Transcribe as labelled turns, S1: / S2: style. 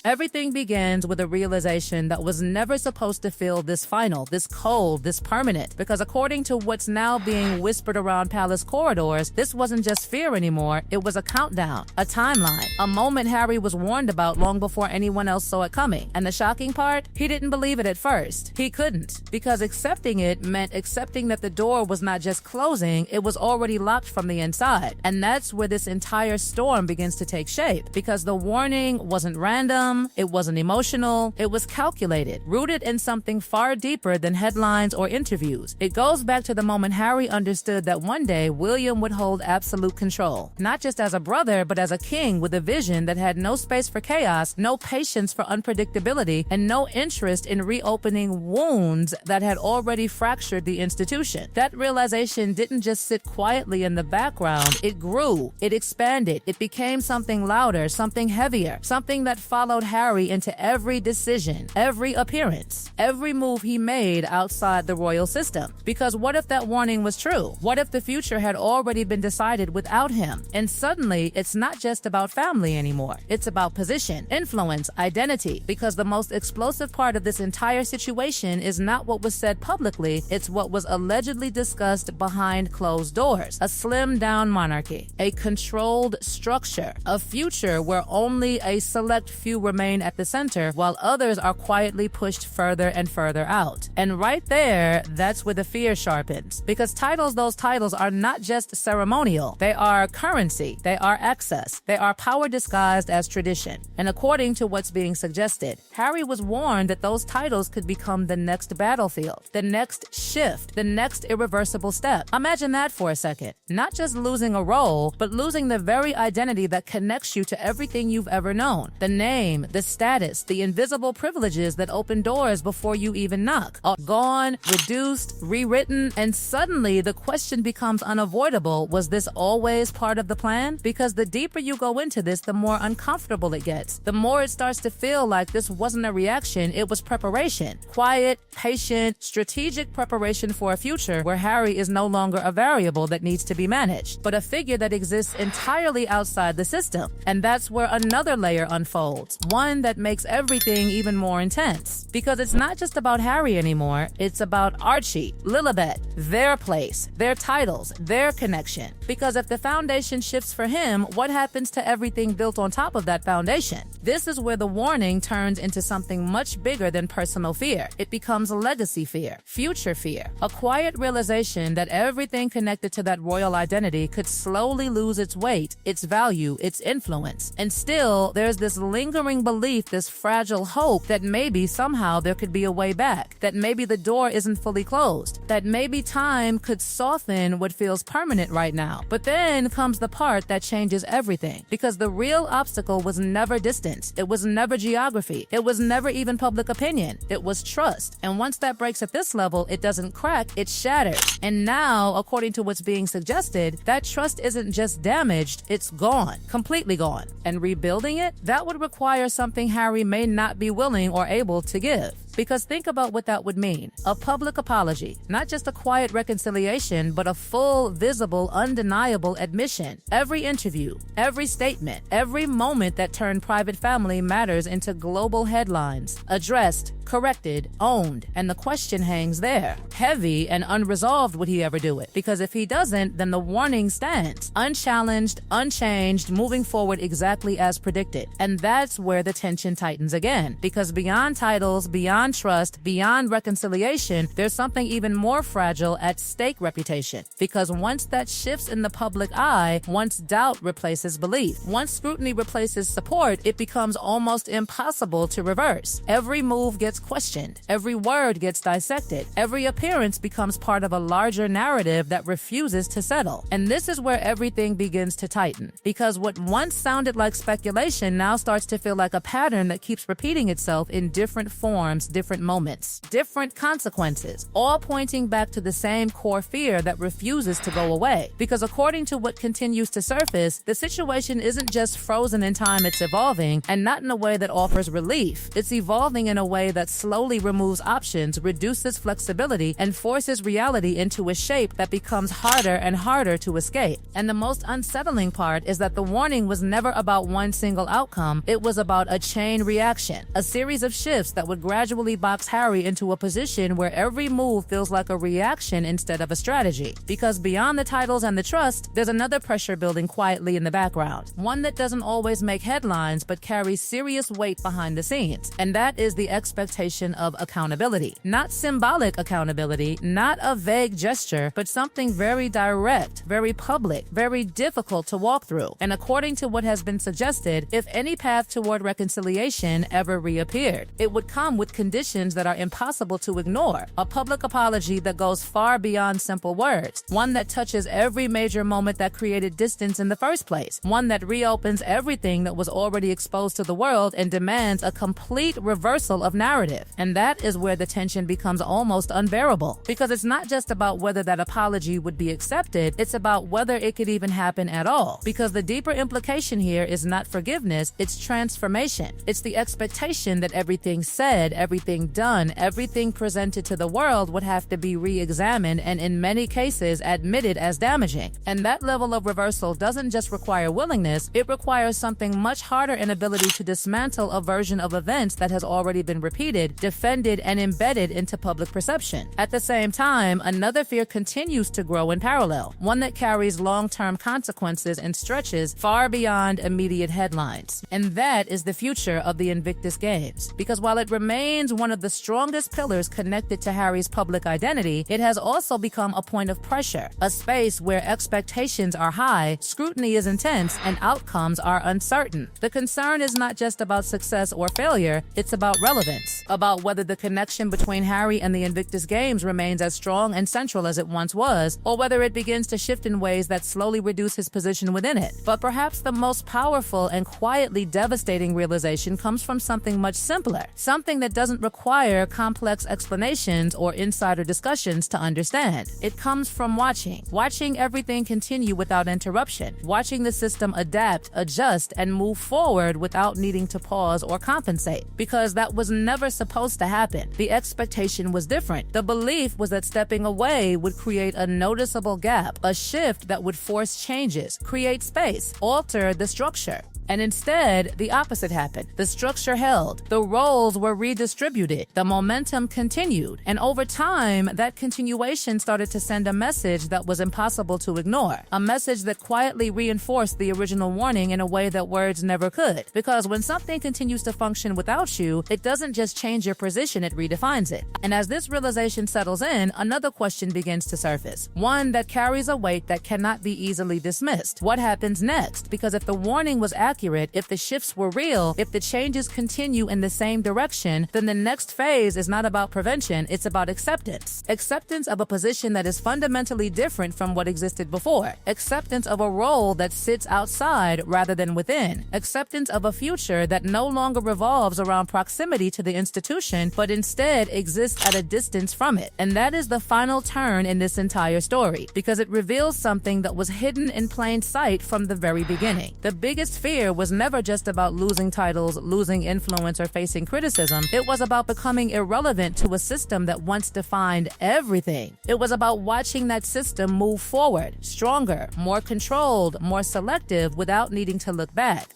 S1: Everything begins with a realization that was never supposed to feel this final, this cold, this permanent, because according to what's now being whispered around palace corridors, this wasn't just fear anymore, it was a countdown, a timeline, a moment Harry was warned about long before anyone else saw it coming. And the shocking part, he didn't believe it at first. He couldn't, because accepting it meant accepting that the door was not just closing, it was already locked from the inside. And that's where this entire storm begins to take shape, because the warning wasn't random, it wasn't emotional, it was calculated, rooted in something far deeper than headlines or interviews. It goes back to the moment Harry understood that one day William would hold absolute control, not just as a brother, but as a king with a vision that had no space for chaos, no patience for unpredictability, and no interest in reopening wounds that had already fractured the institution. That realization didn't just sit quietly in the background, it grew, it expanded, it became something louder, something heavier, something that followed Harry into every decision, every appearance, every move he made outside the royal system. Because what if that warning was true? What if the future had already been decided without him? And suddenly, it's not just about family anymore. It's about position, influence, identity. Because the most explosive part of this entire situation is not what was said publicly, it's what was allegedly discussed behind closed doors. A slimmed-down monarchy, a controlled structure, a future where only a select few remain at the center while others are quietly pushed further and further out. And right there, that's where the fear sharpens. Because those titles are not just ceremonial. They are currency. They are access. They are power disguised as tradition. And according to what's being suggested, Harry was warned that those titles could become the next battlefield, the next shift, the next irreversible step. Imagine that for a second. Not just losing a role, but losing the very identity that connects you to everything you've ever known. The name, the status, the invisible privileges that open doors before you even knock. All gone, reduced, rewritten, and suddenly the question becomes unavoidable. Was this always part of the plan? Because the deeper you go into this, the more uncomfortable it gets. The more it starts to feel like this wasn't a reaction, it was preparation. Quiet, patient, strategic preparation for a future where Harry is no longer a variable that needs to be managed, but a figure that exists entirely outside the system. And that's where another layer unfolds, one that makes everything even more intense. Because it's not just about Harry anymore, it's about Archie, Lilibet, their place, their titles, their connection. Because if the foundation shifts for him, what happens to everything built on top of that foundation? This is where the warning turns into something much bigger than personal fear. It becomes legacy fear, future fear, a quiet realization that everything connected to that royal identity could slowly lose its weight, its value, its influence. And still, there's this lingering belief, this fragile hope that maybe somehow there could be a way back, that maybe the door isn't fully closed, that maybe time could soften what feels permanent right now. But then comes the part that changes everything, because the real obstacle was never distance, it was never geography, it was never even public opinion, it was trust. And once that breaks at this level, it doesn't crack, it shatters. And now, according to what's being suggested, that trust isn't just damaged, it's gone, completely gone. And rebuilding it, that would require something Harry may not be willing or able to give. Because think about what that would mean. A public apology, not just a quiet reconciliation, but a full, visible, undeniable admission. Every interview, every statement, every moment that turned private family matters into global headlines. Addressed, corrected, owned, and the question hangs there. Heavy and unresolved, would he ever do it? Because if he doesn't, then the warning stands. Unchallenged, unchanged, moving forward exactly as predicted. And that's where the tension tightens again. Because beyond titles, beyond trust, beyond reconciliation, there's something even more fragile at stake: reputation. Because once that shifts in the public eye, once doubt replaces belief, once scrutiny replaces support, it becomes almost impossible to reverse. Every move gets questioned, every word gets dissected, every appearance becomes part of a larger narrative that refuses to settle. And this is where everything begins to tighten. Because what once sounded like speculation now starts to feel like a pattern that keeps repeating itself in different forms, different moments, different consequences, all pointing back to the same core fear that refuses to go away. Because according to what continues to surface, the situation isn't just frozen in time, it's evolving, and not in a way that offers relief. It's evolving in a way that slowly removes options, reduces flexibility, and forces reality into a shape that becomes harder and harder to escape. And the most unsettling part is that the warning was never about one single outcome. It was about a chain reaction, a series of shifts that would gradually box Harry into a position where every move feels like a reaction instead of a strategy. Because beyond the titles and the trust, there's another pressure building quietly in the background, one that doesn't always make headlines but carries serious weight behind the scenes. And that is the expectation of accountability. Not symbolic accountability, not a vague gesture, but something very direct, very public, very difficult to walk through. And according to what has been suggested, if any path toward reconciliation ever reappeared, it would come with conditions that are impossible to ignore. A public apology that goes far beyond simple words, one that touches every major moment that created distance in the first place, one that reopens everything that was already exposed to the world and demands a complete reversal of narrative. And that is where the tension becomes almost unbearable, because it's not just about whether that apology would be accepted, it's about whether it could even happen at all. Because the deeper implication here is not forgiveness, it's transformation. It's the expectation that everything said, everything done, everything presented to the world would have to be re-examined and in many cases admitted as damaging. And that level of reversal doesn't just require willingness, it requires something much harder, an ability to dismantle a version of events that has already been repeated, defended, and embedded into public perception. At the same time, another fear continues to grow in parallel, one that carries long-term consequences and stretches far beyond immediate headlines. And that is the future of the Invictus Games. Because while it remains one of the strongest pillars connected to Harry's public identity, it has also become a point of pressure, a space where expectations are high, scrutiny is intense, and outcomes are uncertain. The concern is not just about success or failure, it's about relevance, about whether the connection between Harry and the Invictus Games remains as strong and central as it once was, or whether it begins to shift in ways that slowly reduce his position within it. But perhaps the most powerful and quietly devastating realization comes from something much simpler, something that doesn't require complex explanations or insider discussions to understand. It comes from watching everything continue without interruption, watching the system adapt, adjust, and move forward without needing to pause or compensate. Because that was never supposed to happen. The expectation was different. The belief was that stepping away would create a noticeable gap, a shift that would force changes, create space, alter the structure. And instead, the opposite happened. The structure held, the roles were redistributed, the momentum continued, and over time, that continuation started to send a message that was impossible to ignore, a message that quietly reinforced the original warning in a way that words never could. Because when something continues to function without you, it doesn't just change your position, it redefines it. And as this realization settles in, another question begins to surface, one that carries a weight that cannot be easily dismissed. What happens next? Because if the warning was accurate, if the shifts were real, if the changes continue in the same direction, then the next phase is not about prevention, it's about acceptance. Acceptance of a position that is fundamentally different from what existed before. Acceptance of a role that sits outside rather than within. Acceptance of a future that no longer revolves around proximity to the institution, but instead exists at a distance from it. And that is the final turn in this entire story, because it reveals something that was hidden in plain sight from the very beginning. The biggest fear was never just about losing titles, losing influence, or facing criticism. It was about becoming irrelevant to a system that once defined everything. It was about watching that system move forward, stronger, more controlled, more selective, without needing to look back.